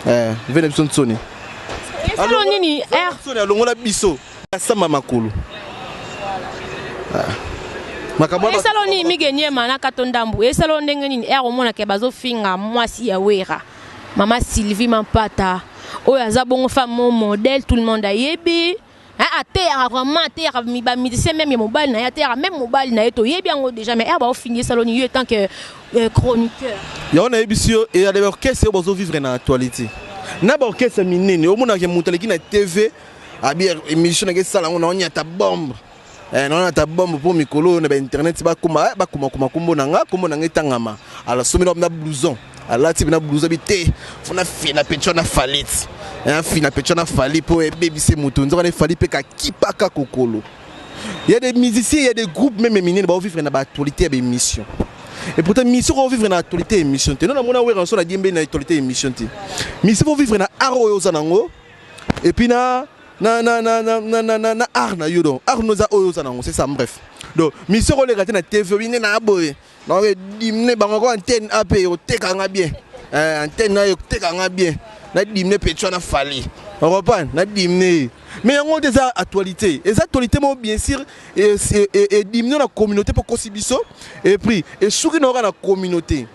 [SPEAKER 6] Venez me sonner.
[SPEAKER 5] Alors, Nini,
[SPEAKER 6] on a biso, ça m'a makulu.
[SPEAKER 5] Esaloni migenye mana katondambu esalonde ngeni mona ke bazo finga mwasi ya wera mama Sylvie Mampata oyo azabongo femme modèle tout le monde a yebi a terre vraiment terre mi ba musicien même mobile na ya terre même mobile na eto yebi ngo déjà mais ba finir saloni yo tant que chroniqueur
[SPEAKER 6] ya on a ebisio et ya des orchestres bazo vivre na actualité na ba orchestre minene o mona ke mutaleki na TV a bien émission na ke sala on a ta bombe. Non, on a ta bombe pour Mikolo, on a internet, bah comment nanga tangama. Alors, somme na blouson. Alors, tu na blouson bité. Faut na fina pecho na falit. Fina pecho na fali pour baby c'est mouton. On a fali peka kipaka kokolo. Il y a des musiciens, il y a des groupes même éminents qui vivre dans l'actualité et émission. Et pourtant, mission pour vivre dans l'actualité et émission. Non, on a ouvert un son à dire dans l'actualité et émission. Mission pour vivre dans aro yo zanango. Et puis na arna yodo arno za oyo zanango c'est ça bref donc mission ko le gâté na TV bine na boye donc dimne bango ko antenne AP yo tekanga bien antenne na yo tekanga bien na dimne pecho na fali on reprend na dimne mais yango des actualité et actualité mo bien sûr et dimne na communauté pour kosibiso et puis et souri na na communauté.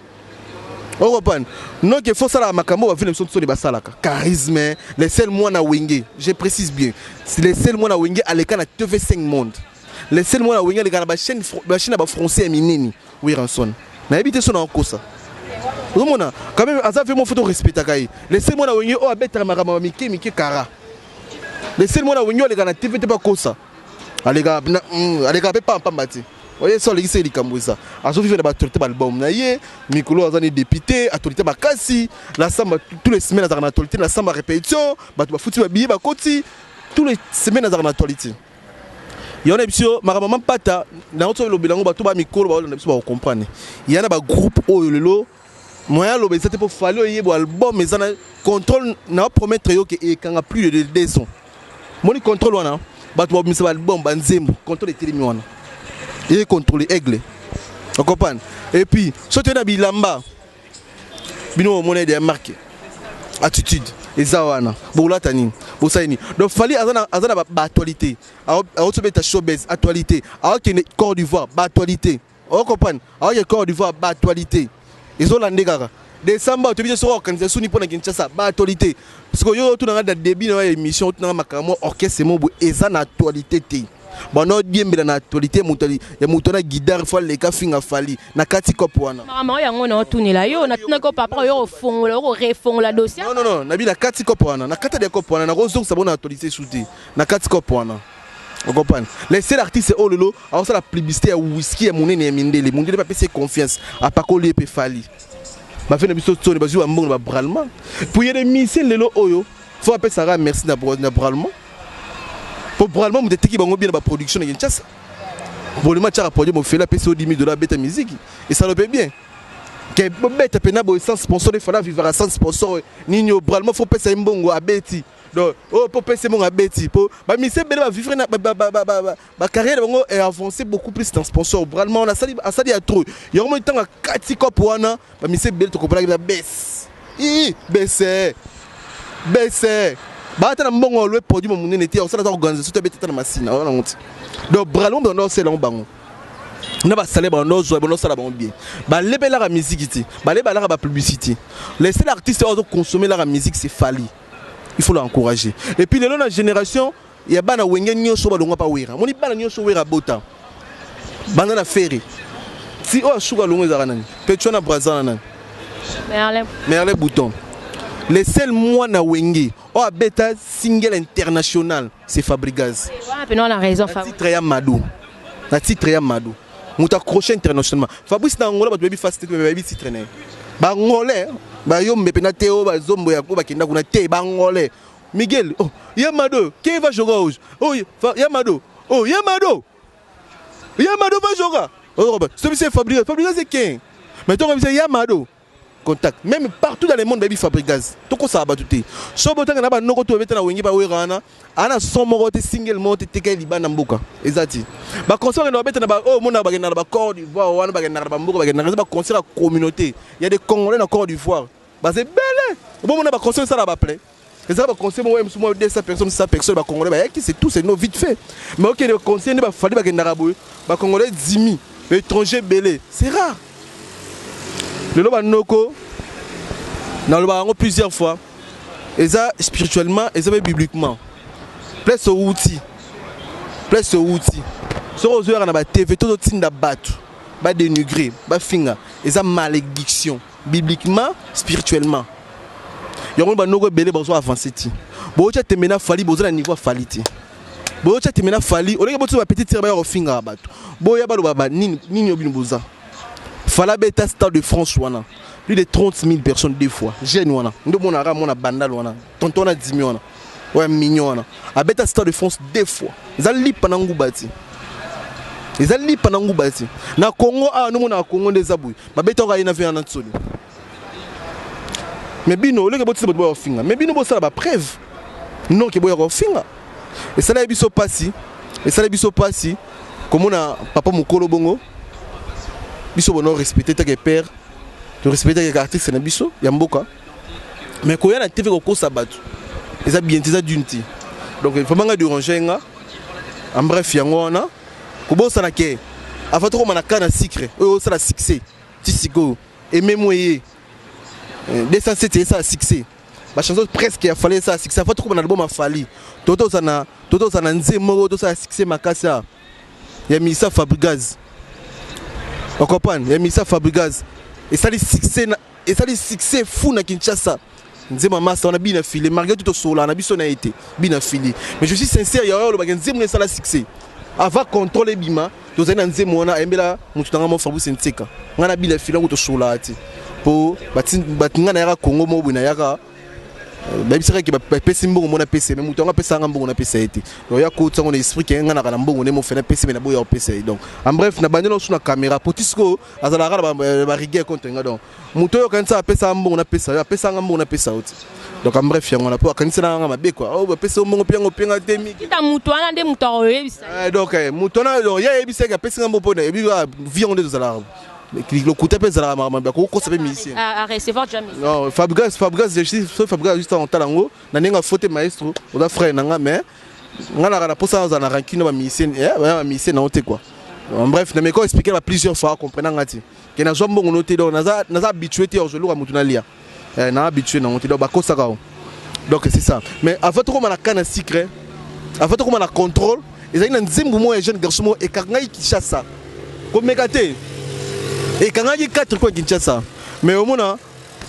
[SPEAKER 6] On reprend. Non, il faut ça la makambo va venir sur les basalaka. Charisme, les seuls mois na wingé. Je précise bien. C'est les seuls mois na wingé à l'écran na TV5 monde. Les seuls mois na wingé à l'écran na chaîne français minini. Oui, ranson. Na habité son en cause ça. Vous mona quand même ça fait mon photo respecter kai. Les seuls mois na wingé oh abeta makama mike kara. Les seuls mois na wingé à l'écran na TV te pas cause ça. Alega pas pambati. Voyez ça les c'est ça a vivre dans autorité album na yé Mikolo azani député autorité bakasi la samba tous les semaines dans autorité la samba répétition ba foutu ba billet ba koti tous les semaines dans autorité yona biso maman pata na auto lo bilango ba to ba Mikolo ba biso ba comprendre yana ba groupe oyo lelo moyen lo c'était pour falloir yé bo album mais ça contrôle na promettre yo que e kanga plus de 2 sons moni contrôle wana ba to ba biso album ba nzembo contrôle télémi wana. Il est contrôlé, aigle. On comprend. Et puis, si tu as bilamba, bino monnaie des marques, attitude, et zawana, boula tani, boussaini. Donc, fallait azana actualité. Alors, tu mets ta showbiz, actualité. Alors, qu'il y a Côte d'Ivoire, actualité. On comprend. Alors, il y a Côte d'Ivoire, actualité. Ils ont l'andégara. Décembre, tu viens sur l'organisation nippone Kinshasa, actualité. Parce que yo, tout dans le début de l'émission, tout dans le orchestre, c'est mon bout, et ça, l'actualité. Bon non diembela na actualité mutali ya mutona guidare fois les kafinga fali na kati kopwana.
[SPEAKER 5] Maman yango na otunela yo na tuna ko papa yo fongola yo refongola dossier.
[SPEAKER 6] Non na bi na kati kopwana na kati de kopwana na rozo sabona actualité souti na kati kopwana. Vous comprenez? Les seuls artistes oh lolo alors ça la publicité à whisky à monene mindele mondele pas passer confiance à pas coller pe fali. Ba fait na biso tsone ba jouer mbongo ba bralement. Pour y des missiles lelo oyo faut appeler ça merci na bralement. Pour bralement vous êtes qui bango bien ba production na Kinshasa. Pour le match à produire mon fait la PC au 10 000 $ bête musique et ça le paye bien. Que bête pena bo sans sponsor il fallait vivre sans sponsor nino bralement faut payer ça mbongo à beti. Donc oh pour payer mon à beti pour ba mise belle va vivre na ba carrière bango est avancé beaucoup plus dans sponsor bralement on a sali à trop. Il y a au moins temps à 4 cop wana ba mise belle to comprendre la baisse. Baisse. Bah t'as un bon le produit mon monnaie était on s'est organisé tout bête dans machine donc bralement dans c'est long bango na ba salaire bon zo bon ça la bon bien ba lebe la musique iti ba lebe la ba publicité les seuls artistes qui consommer la musique c'est Fally il faut l'encourager et puis la génération il y a bana wenge nyoso ba longa pa wera moni bana nyoso wera bota bana na ferry si o suga longa za nani petona brazana nani merle bouton les seuls mois na wenge oh beta single international c'est Fabregas.
[SPEAKER 5] Ouais, on a raison
[SPEAKER 6] Fabregas. Titre ya Madou. Na titre ya Madou. Muta crochet internationalement. Fabrice na ngola ba baby fast baby titre na. Ba ngolé ba yo mbepe na teo ba zombo ya ko ba kenda kuna te ba ngolé. Miguel, oh, Yamado, qui va jouer rouge? Oh, Yamado. Oh, Yamado. Yamado va jouer. Oh, c'est Fabregas. Fabregas c'est qui? Maintenant comme c'est Yamado. Contact même partout dans le monde baby Fabregas tout ça va tout so botanga na ba noko to betana wengi ba werana ana son moko te single moko te ke libana mboka ezati ba concert na betana ba oh mona ba gena ba Côte d'Ivoire wana ba gena ba mboka ba gena ba concert communauté il y a des Congolais na Côte d'Ivoire ba c'est belle bon mona ba concert ça la ba plaît les ba concert moi 200 personnes 100 personnes ba Congolais ba qui c'est tout c'est no vite fait mais OK le concert ne ba fali ba gena ba Congolais 10 000 étrangers belé c'est rare. Le loba noko, dans le barango plusieurs fois, et ça spirituellement et ça bibliquement. Place au outil. Place au outil. Sur aux heures on a ba TV tout autre da battu, ba dénigrer, ba finga, et ça malédiction bibliquement, spirituellement. Yoro ba noko belé bozo avancer ti. Bo cha temena fali bozo na niveau fali ti. Bo cha temena fali, on est bozo ba petit tir ba finga battu. Bo ya ba lo ba nini obinu boza. Fala beta stade de France wana. Plus de 30 000 personnes deux fois. Jeune wana. Ndo mona ra mona bandal wana. Tonton na 10 000 wana. Ouais mignon wana. A beta stade de France deux fois. Zali panangu bati. Zali panangu bati. Na Congo ah no mona Congo des abou. Ba beta ra ina ve na tsoli. Mais bino le ke botsi botbo finga. Mais bino bosala ba preuve. Non ke boya ko finga. Et ça la biso passi. Et ça la biso passi. Comme on a papa mukolo bongo. Biso bono respecter tes pères, de respecter les artistes na biso ya mboka. Mais quand y a la TV ko sabatu. Eza bien eza dunti. Donc il faut manga déranger nga. En bref yango wana ko bosa na ke. Afato ko manaka na secret. O ça la succès. Tisiko et même moyen. 207 ça succès. Ba chanson presque il fallait ça succès. Afato ko na album a fali. Toto ça na nzemo to ça succès makasa. Ya misa Fabregas. On comprend, il y a mis ça Fabregas. Et ça les succès fou na Kinshasa. Nzema massa on a bien filé malgré tout au on a bien été bien filé. Mais je suis sincère, il y a le bagage nzema ça la succès. Avant contrôler bima, dans un nzema on a embela mutanga mo Fabrice Nseka. On a bien filé to sola ati. Po batinga na yaka Congo mo bina yaka ba bisaka ki ba pesi mbongo mona pesi mais mutonga pesa nga mbongo na pesa été donc ya ko tsanga na esprit ke nga na kana mbongo ne mo fena pesi mais na boya pesa donc en bref na bandela sur na caméra potisco azala kala ba rigueur contre nga donc muto yo kanisa pesa mbongo na pesa nga mbongo na pesa oti donc en bref yango na po kanisa na nga mabe quoi oh ba pesa mbongo penga temi
[SPEAKER 5] kita muto ana nde muto oyebisa
[SPEAKER 6] donc muto na donc ya yebisa ka pesa nga mbongo na ebi vie on des zala le côté pèse la maman ko ko sabe musicien
[SPEAKER 5] à recevoir jamais
[SPEAKER 6] non Fabregas Fabregas juste en talango na nenga faute maestro oda frère nanga mais ngana kana posa za na rankine ba musicien ba musicien na ote quoi en bref na me ko expliquer la plusieurs fois comprendre ngati ke na zo mbongo noté donc naza habitué te aujourd'hui ka mutuna lia na habitué na ote donc ba ko saka donc c'est ça mais avant tout comme na kana secret avant tout comme na contrôle ezali na nzembo mo ya jeune garçon mo ekangai Kinshasa komekate ekangai 4 kwa Kinshasa mais omona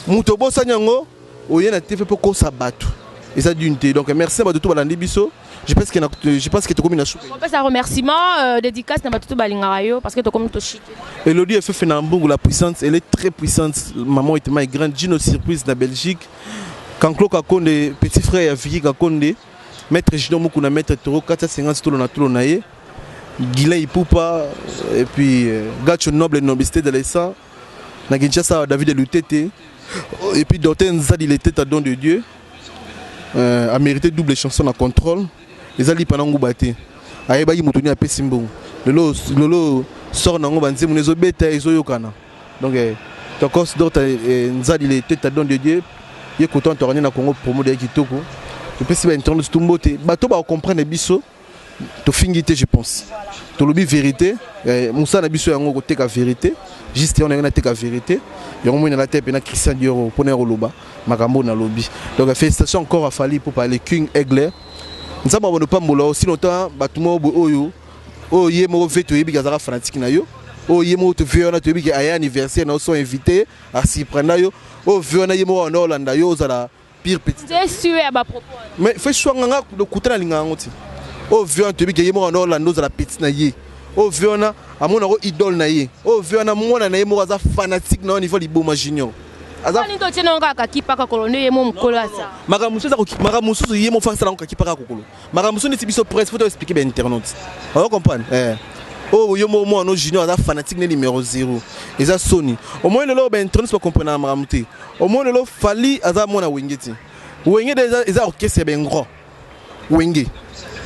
[SPEAKER 6] muto bosani yango oyena te pe ko sabatu et ça d'unité donc merci à tout balandi biso je pense que tu commis la soupe.
[SPEAKER 5] On peut un remerciement dédicace na batutu balingarayo parce que tu comme to chic.
[SPEAKER 6] Elodie fait Fenambungu la puissance, elle est très puissante. Maman était ma grande Gino surprise de la Belgique. Quand Claude Kakonde petit frère Vicky Kakonde maître Gino Mukuna maître Toro 450 tolo na tolo naie. Guilain Ipupa et puis Gacho Noble Nobilité de l'Essa. Na Kinshasa David Lutete et puis Dorten Zadi il était à don de Dieu. A mérité double chanson à contrôle. Les alliés pendant Ngoubate. Aïba y moutoni à Pessimbo. Lolo sort dans Ngobanze, mon ezobeta et zoyokana. Donc, Tokos d'autres, Nzadi, il était à don de Dieu. Il est content de ramener dans Congo pour modèle Kitoko. Je pense que c'est un de Stumbote. Bateau va comprendre les bisous. Tu finis, je pense. Tu l'oublies vérité. Moussa n'a biso yango côté la vérité. Juste on a une tête la vérité. Et on a la tête et Christian Dior pour Neroloba. Magambo na lobby. Donc félicitations encore à Fali pour parler King Egler. Nous savons pas molo aussi longtemps batumo oyo oye mo veto yebi gazara fanatique na yo oye mo te viona te yebi que aya anniversaire na sont invités à s'y prendre yo o viona yemo en Hollande yo za pire petit.
[SPEAKER 5] C'est sûr à propos.
[SPEAKER 6] Mais fais choix nganga de kutana linga ngoti o viona te yebi que yemo en Hollande za la petite na ye o viona amona ko idole na ye o viona mona na yemo za fanatique na au niveau liboma junior.
[SPEAKER 5] Azani to tena ngaka kipaka kolone yemo mukolo asa.
[SPEAKER 6] Magamusu yemo fa sala ngaka kipaka kokolo. Magamusu ni tibiso presse faut expliquer ben internaute. On comprend Oh yemo mo no junior za fanatique ne numéro 0. Eza Sony. Au moins le lo ben internaute pour comprendre magamuté. Au moins le lo Fali aza mona wengeti. Wenge eza orchestre ben gros. Wenge.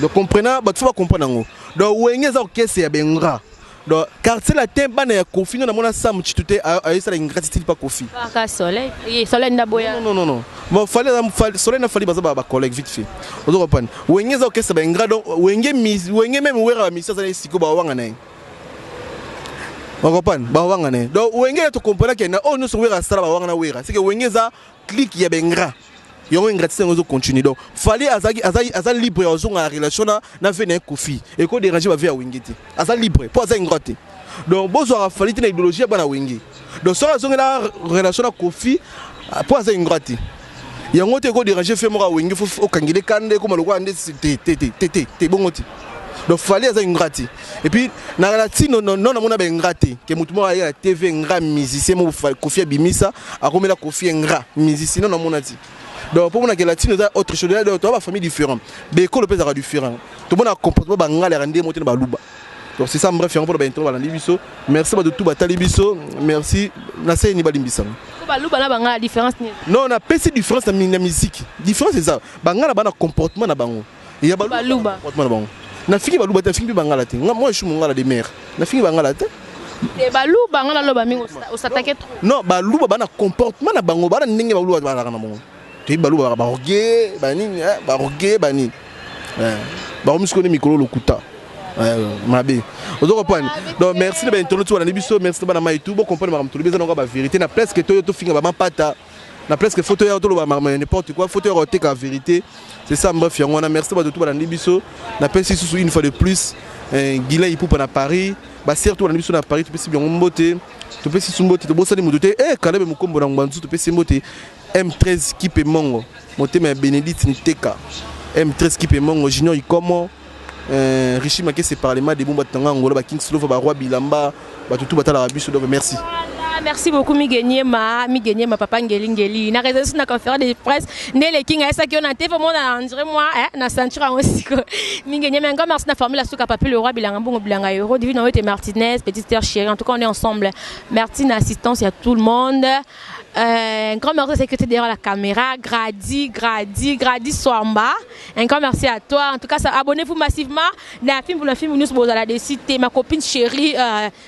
[SPEAKER 6] Donc comprenant ba tu vas comprendre ngo. Donc wenge eza orchestre ben gros. Donc quartier latin bana ya Kofi na mona sam chitute ayesa la ingratitude pas Kofi.
[SPEAKER 5] Pas soleil. Soleil na boya.
[SPEAKER 6] Non. Bon fallait soleil na fallait ba collègue vite fait. Vous comprenez? Wengeza orchestre ba ingrat donc wenge même wera mission ça siko ba wanga na. Vous comprenez? Ba wanga na. Donc wenge to comprendre que na oh nous sur wera sala ba wanga na wera. C'est que wengeza clique ya bengra. Yo ingratitude ngozo continue donc fallait azali libre ya zonga relation na vena Kofi et ko déranger ba via wengeti azali libre pour azali ingraté donc bozo a fallait une idéologie bana wengi donc ça zonga la relation na Kofi pour azali ingraté yango te ko déranger fait mora wengi faut okangile kande ko maloko ande te bongoti donc fallait azali ingraté et puis na latino non na mona ba ingraté que mutu mo ya TV ngra musicien mo Kofi bimisa akomela Kofi ngra musicien non na mona ti. Donc pour moi que latino c'est autre chose donc tu as une famille différente mais école peut être différent tout le monde a comportement bangala rendre monter ba luba donc c'est ça bref pour ba intro ba libiso merci ba de tout ba talibiso merci na c'est ni ba limbisa
[SPEAKER 5] ba luba na bangala différence
[SPEAKER 6] non on a pas cette différence dans la musique différence c'est ça bangala ba na comportement na bango il y a ba luba comportement na bango na fiki ba luba ta fiki bangala te moi je suis mongala de mère na fiki bangala te
[SPEAKER 5] et ba luba ngala loba mingo au s'attaquer trop
[SPEAKER 6] non ba luba ba na comportement na bango ba na ndenge ba luba ba na bango balou barogué banini barogué banini baromuskone mikolo lokuta mabe ozo comprendre donc merci de l'internet sur la biso merci de bana maitu bo comprendre ma mtulu bezana ba vérité na presque to finga ba pata na presque photo ya to lo ba n'importe quoi photo ya te ka vérité c'est ça bref yango na merci de tout bana biso na pensi sous une fois de plus Guilain Ipupa na Paris ba surtout na biso na Paris tu peux si bien mbote tu peux si sumbote to bosali mudote Kalebe mukombo na ngbanzu tu peux si mbote M13 qui peut mongo monter mais Bénédicte Nteka M13 qui peut mongo Junior Ikomo Richi Maké c'est parlement des bombes tanga ngolo ba King Slovo ba roi Bilamba ba tout batala biso donc merci.
[SPEAKER 5] Merci beaucoup Miguenyema papa Ngeli na raison na conférence de presse né les King esa qui on a été vraiment on dirait moi na ceinture aussi Miguenyema encore merci na formule la souka papa le roi Bilanga bongo Bilanga Euro divine Noé Martinez petite sœur chérie en tout cas on est ensemble merci d'assistance à tout le monde. Un grand merci à sécurité derrière la caméra, Grady Swamba. Un grand merci à toi. En tout cas, abonnez-vous massivement. Dans le film, nous allons décider ma copine chérie,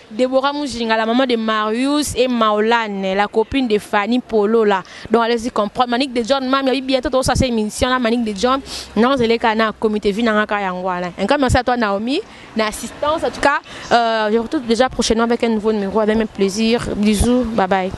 [SPEAKER 5] Deborah Moujinga, la maman de Marius et Maolane, la copine de Fanny Polo là. Donc allez-y comprendre. Manique de John, mam, il y a bientôt ça c'est une émission là, Manique de John. Non, c'est le canal comité Vinanga Yangwala. Un grand merci à toi Naomi, l'assistance. En tout cas, je retrouve déjà prochainement avec un nouveau numéro avec même plaisir. Bisous, bye bye.